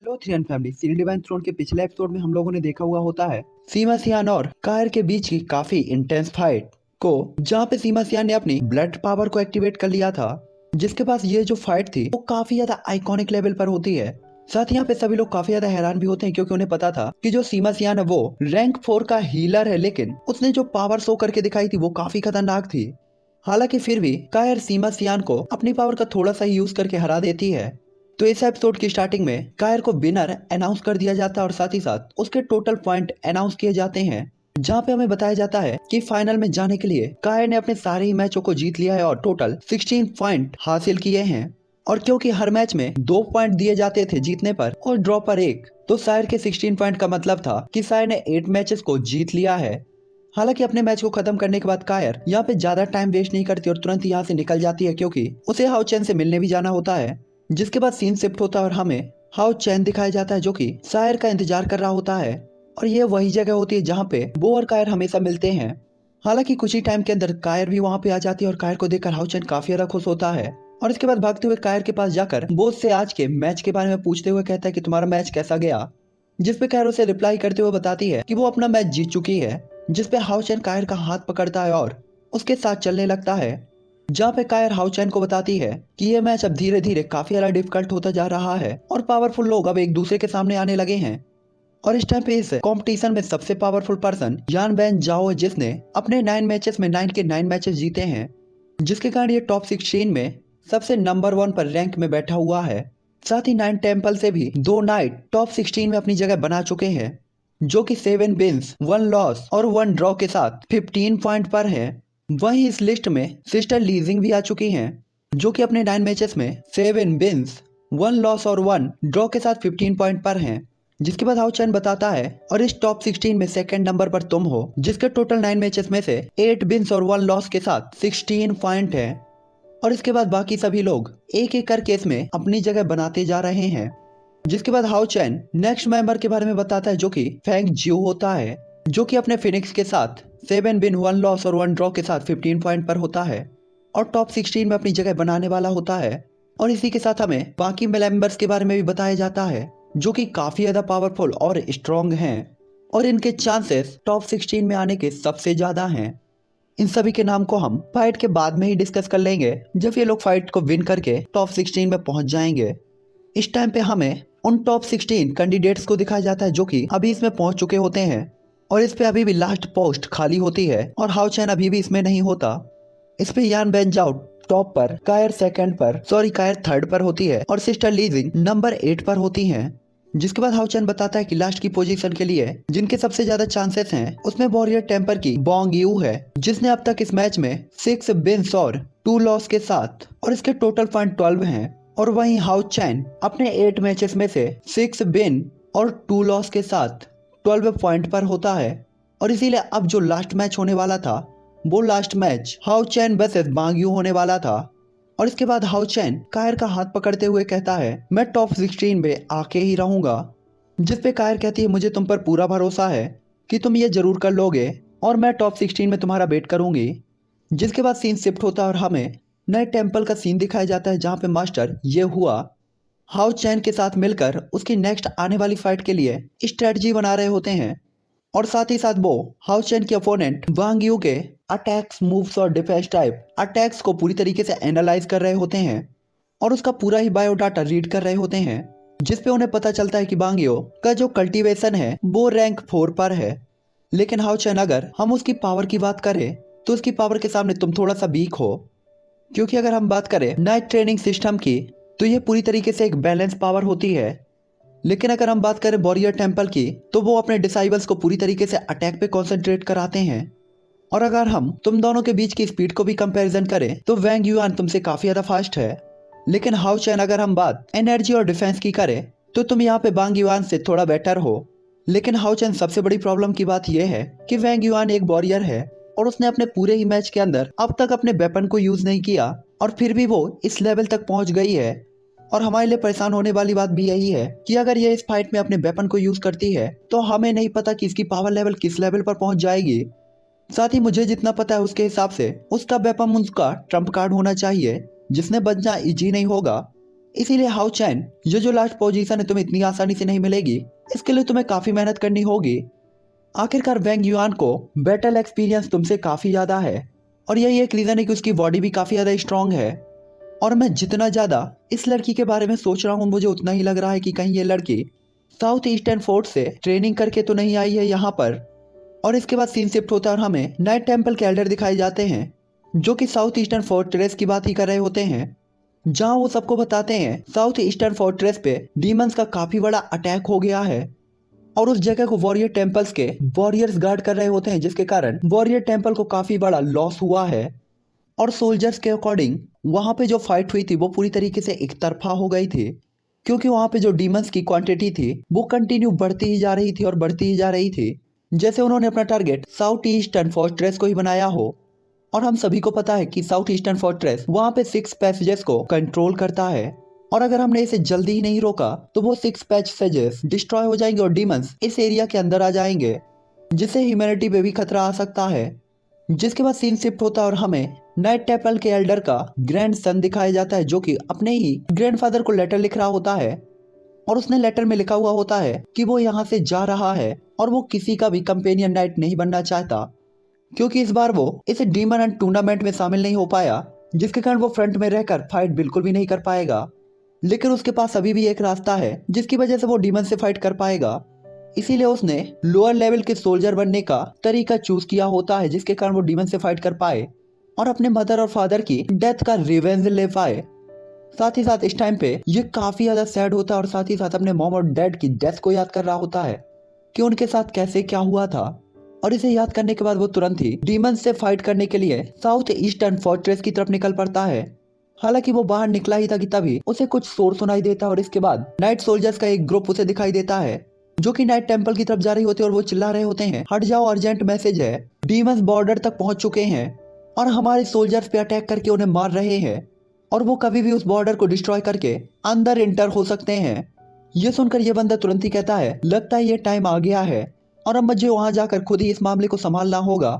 Hello थ्रियन family. Series divine throne के पिछले एपिसोड में हम लोगों ने देखा हुआ होता है सीमा सियान और कायर के बीच की काफी इंटेंस फाइट को, जहाँ पे सीमा सियान ने अपनी ब्लड पावर को एक्टिवेट कर लिया था, जिसके पास ये जो फाइट थी वो काफी ज्यादा आइकॉनिक लेवल पर होती है। साथ ही यहाँ पे सभी लोग काफी ज्यादा हैरान भी होते हैं क्योंकि उन्हें पता था कि जो सीमा सियान है वो रैंक 4 का हीलर है, लेकिन उसने जो पावर शो करके दिखाई थी वो काफी खतरनाक थी। हालांकि फिर भी कायर सीमा सियान को अपनी पावर का थोड़ा सा ही यूज करके हरा देती है। तो इस एपिसोड की स्टार्टिंग में कायर को विनर अनाउंस कर दिया जाता है और साथ ही साथ उसके टोटल पॉइंट अनाउंस किए जाते हैं, जहां पे हमें बताया जाता है कि फाइनल में जाने के लिए कायर ने अपने सारे ही मैचों को जीत लिया है और टोटल 16 पॉइंट हासिल किए हैं। और क्योंकि हर मैच में 2 पॉइंट दिए जाते थे जीतने पर और ड्रॉ पर 1, तो सायर के 16 पॉइंट का मतलब था कि सायर ने 8 मैचेस को जीत लिया है। हालांकि अपने मैच को खत्म करने के बाद कायर यहाँ पे ज्यादा टाइम वेस्ट नहीं करती और तुरंत यहाँ से निकल जाती है, क्योंकि उसे हाउ चैन से मिलने भी जाना होता है। जिसके बाद सीन शिफ्ट होता है और हमें हाउ चैन दिखाया जाता है जो कि सायर का इंतजार कर रहा होता है। और ये वही जगह होती है जहाँ पे वो और कायर हमेशा मिलते हैं। हालांकि कुछ ही टाइम के अंदर कायर भी वहाँ पे आ जाती है और कायर को देखकर हाउ चैन काफी ज्यादा खुश होता है। और इसके बाद भागते हुए कायर के पास जाकर वो उससे आज के मैच के बारे में पूछते हुए कहता है कि तुम्हारा मैच कैसा गया। जिसपे कायर उसे रिप्लाई करते हुए बताती है कि वो अपना मैच जीत चुकी है। जिसपे हाउ चैन कायर का हाथ पकड़ता है और उसके साथ चलने लगता है, जहाँ पे कायर हाउ चैन को बताती है कि ये मैच अब धीरे धीरे काफी ज्यादा डिफिकल्ट होता जा रहा है और पावरफुल लोग अब एक दूसरे के सामने आने लगे हैं। और इस टाइम पे इस कंपटीशन में सबसे पावरफुल पर्सन यान बैन जाओ है, जिसने अपने 9 मैचेस में 9 के 9 मैचेस जीते हैं, जिसके कारण ये टॉप 16 में सबसे नंबर 1 पर रैंक में बैठा हुआ है। साथ ही 9 टेम्पल से भी 2 नाइट टॉप 16 में अपनी जगह बना चुके हैं, जो कि 7 विन्स 1 लॉस और 1 ड्रॉ के साथ 15 पॉइंट पर है। वहीं इस लिस्ट में सिस्टर लीजिंग भी आ चुकी हैं, जो कि अपने 9 मैचेस में 7 विन्स 1 लॉस और 1 ड्रॉ के साथ 15 पॉइंट पर हैं। जिसके बाद हाउ चैन बताता है और इस टॉप 16 में सेकंड नंबर पर तुम हो, जिसके टोटल 9 मैचेस में से 8 विन्स और 1 लॉस के साथ 16 पॉइंट है। और इसके बाद बाकी सभी लोग एक एक करके इसमें अपनी जगह बनाते जा रहे हैं। जिसके बाद हाउ चैन नेक्स्ट मेंबर के बारे में बताता है जो कि फैंग जियो होता है, जो कि अपने फिनिक्स के साथ 7 विन 1 लॉस और 1 ड्रॉ के साथ 15 पॉइंट पर होता है और टॉप 16 में अपनी जगह बनाने वाला होता है। और इसी के साथ हमें बाकी मेंबर्स के बारे में भी बताया जाता है, जो कि काफी ज्यादा पावरफुल और स्ट्रॉन्ग हैं और इनके चांसेस टॉप 16 में आने के सबसे ज्यादा हैं। इन सभी के नाम को हम फाइट के बाद में ही डिस्कस कर लेंगे, जब ये लोग फाइट को विन करके टॉप 16 में पहुंच जाएंगे। इस टाइम पे हमें उन टॉप 16 कैंडिडेट्स को दिखाया जाता है जो कि अभी इसमें पहुंच चुके होते हैं और इस पे अभी भी लास्ट पोस्ट खाली होती है और हाउ चैन अभी भी इसमें नहीं होता। इस पे यान बेन जाओ टॉप पर, कायर थर्ड पर होती है और सिस्टर लीजिंग नंबर 8 पर होती हैं। जिसके बाद हाउ चैन बताता है कि लास्ट की पोजीशन के लिए जिनके सबसे ज्यादा चांसेस हैं उसमें वॉरियर टेम्पर की बोंग यू है, जिसने अब तक इस मैच में 6 विन्स और 2 लॉस के साथ और इसके टोटल पॉइंट 12 हैं। और वहीं हाउ चैन अपने 8 मैचेस में से 6 विन और 2 लॉस के साथ 12 पॉइंट पर होता है। और इसीलिए अब जो लास्ट मैच होने वाला था वो last match how chain versus बांग यू होने वाला था। और इसके बाद हाउ चैन कायर का हाथ पकड़ते हुए कहता है मैं टॉप 16 में आके ही रहूंगा। जिसपे कायर कहती है मुझे तुम पर पूरा भरोसा है कि तुम ये जरूर कर लोगे और मैं टॉप 16 में तुम्हारा वेट करूंगी। जिसके बाद सीन शिफ्ट होता है और हमें नए टेम्पल का सीन दिखाया जाता है, जहाँ पे मास्टर ये हुआ हाउ चैन के साथ मिलकर उसकी नेक्स्ट आने वाली फाइट के लिए स्ट्रेटजी बना रहे होते हैं। और साथ ही साथ वो हाउ चैन के अपोनेंट वांग यू के अटैक्स, मूव्स और डिफेंस टाइप अटैक्स को पूरी तरीके से एनालाइज कर रहे होते हैं और उसका पूरा ही बायोडाटा रीड कर रहे होते हैं। जिसपे उन्हें पता चलता है कि वांग यू का जो कल्टीवेशन है वो रैंक 4 पर है, लेकिन हाउ चैन अगर हम उसकी पावर की बात करें तो उसकी पावर के सामने तुम थोड़ा सा वीक हो, क्योंकि अगर हम बात करें नाइट ट्रेनिंग सिस्टम की तो ये पूरी तरीके से एक बैलेंस पावर होती है। लेकिन अगर हम बात करें वॉरियर टेम्पल की तो वो अपने डिसाइबल्स को पूरी तरीके से अटैक पे कंसंट्रेट कराते हैं। और अगर हम तुम दोनों के बीच की स्पीड को भी कंपैरिजन करें तो वैंग युआन तुमसे काफी ज्यादा फास्ट है। लेकिन हाउ चैन अगर हम बात एनर्जी और डिफेंस की करें तो तुम यहाँ पे वांग युआन से थोड़ा बेटर हो। लेकिन हाउ चैन सबसे बड़ी प्रॉब्लम की बात यह है कि वैंग युआन एक वॉरियर है और उसने अपने पूरे ही मैच के अंदर अब तक अपने वेपन को यूज नहीं किया और फिर भी वो इस लेवल तक पहुंच गई है। और हमारे लिए परेशान होने वाली बात भी यही है कि अगर ये इस फाइट में अपने वेपन को यूज करती है तो हमें नहीं पता कि इसकी पावर लेवल किस लेवल पर पहुंच जाएगी। साथ ही मुझे जितना पता है उसके हिसाब से उसका वेपन उसका ट्रम्प कार्ड होना चाहिए, जिसने बचना इजी नहीं होगा। इसीलिए हाउ चैन, ये जो लास्ट पोजीशन है तुम्हें इतनी आसानी से नहीं मिलेगी, इसके लिए तुम्हें काफी मेहनत करनी होगी। आखिरकार वेंग युआन को बैटल एक्सपीरियंस तुमसे काफी ज्यादा है और यही एक रीजन है कि उसकी बॉडी भी काफी ज्यादा स्ट्रांग है। और मैं जितना ज्यादा इस लड़की के बारे में सोच रहा हूँ, मुझे उतना ही लग रहा है कि कहीं ये लड़की साउथ ईस्टर्न फोर्ट से ट्रेनिंग करके तो नहीं आई है यहाँ पर। और इसके बाद सीन शिफ्ट होता है और हमें नाइट टेम्पल के एल्डर दिखाए जाते हैं जो कि साउथ ईस्टर्न फोर्ट्रेस की बात ही कर रहे होते हैं, जहां वो सबको बताते हैं साउथ ईस्टर्न फोर्ट्रेस पे डीमंस का काफी बड़ा अटैक हो गया है और उस जगह को वॉरियर टेम्पल्स के वॉरियर्स गार्ड कर रहे होते हैं, जिसके कारण वॉरियर टेम्पल को काफी बड़ा लॉस हुआ है। और सोल्जर्स के अकॉर्डिंग वहां पे जो फाइट हुई थी वो पूरी तरीके से एक तरफा हो गई थी, क्योंकि वहां पे जो डीमंस की क्वांटिटी थी वो कंटिन्यू बढ़ती ही जा रही थी और बढ़ती ही जा रही थी, जैसे उन्होंने अपना टारगेट साउथ ईस्टर्न फोर्ट्रेस को ही बनाया हो। और हम सभी को पता है कि साउथ ईस्टर्न फोर्ट्रेस वहां पे 6 पैसेजेस को कंट्रोल करता है और अगर हमने इसे जल्दी ही नहीं रोका तो वो 6 पैसेजेस डिस्ट्रॉय हो जाएंगे और डीमंस इस एरिया के अंदर आ जाएंगे, जिससे ह्यूमैनिटी पे भी खतरा आ सकता है। जिसके बाद सीन शिफ्ट होता है और हमें नाइट टेम्पल के एल्डर का ग्रैंड सन दिखाया जाता है जो कि अपने ही ग्रैंडफादर को लेटर लिख रहा होता है और उसने लेटर में लिखा हुआ होता है कि वो यहाँ से जा रहा है और वो किसी का भी कंपेनियन नाइट नहीं बनना चाहता, क्योंकि इस बार वो इस डीमन एंड टूर्नामेंट में शामिल नहीं हो पाया, जिसके कारण वो फ्रंट में रहकर फाइट बिल्कुल भी नहीं कर पाएगा। लेकिन उसके पास अभी भी एक रास्ता है जिसकी वजह से वो डीमन से फाइट कर पाएगा, इसीलिए उसने लोअर लेवल के सोल्जर बनने का तरीका चूज किया होता है, जिसके कारण वो डीमन से फाइट कर पाए और अपने मदर और फादर की डेथ का रिवेंज ले पाए। साथ ही साथ इस टाइम पे ये काफी ज्यादा सैड होता है और साथ ही साथ अपने मॉम और डैड की डेथ को याद कर रहा होता है कि उनके साथ कैसे क्या हुआ था। और इसे याद करने के बाद वो तुरंत ही डीमन से फाइट करने के लिए साउथ ईस्टर्न फोर्ट्रेस की तरफ निकल पड़ता है। हालांकि वो बाहर निकला ही था कि तभी उसे कुछ शोर सुनाई देता है और इसके बाद नाइट सोल्जर्स का एक ग्रुप उसे दिखाई देता है जो कि नाइट टेम्पल की तरफ जा रही होती है और वो चिल्ला रहे होते हैं, हट जाओ, अर्जेंट मैसेज है, डीमंस बॉर्डर तक पहुंच चुके हैं और हमारे सोल्जर्स पे अटैक करके उन्हें मार रहे हैं और वो कभी भी उस बॉर्डर को डिस्ट्रॉय करके अंदर इंटर हो सकते हैं। ये सुनकर ये बंदा तुरंत ही कहता है, लगता है ये टाइम आ गया है और अब मुझे वहां जाकर खुद ही इस मामले को संभालना होगा।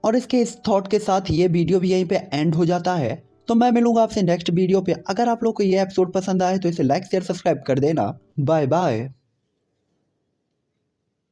और इसके इस थॉट के साथ ये वीडियो भी यहीं पे एंड हो जाता है। तो मैं मिलूंगा आपसे नेक्स्ट वीडियो पे। अगर आप लोग को ये एपिसोड पसंद आए तो इसे लाइक शेयर सब्सक्राइब कर देना। Bye bye.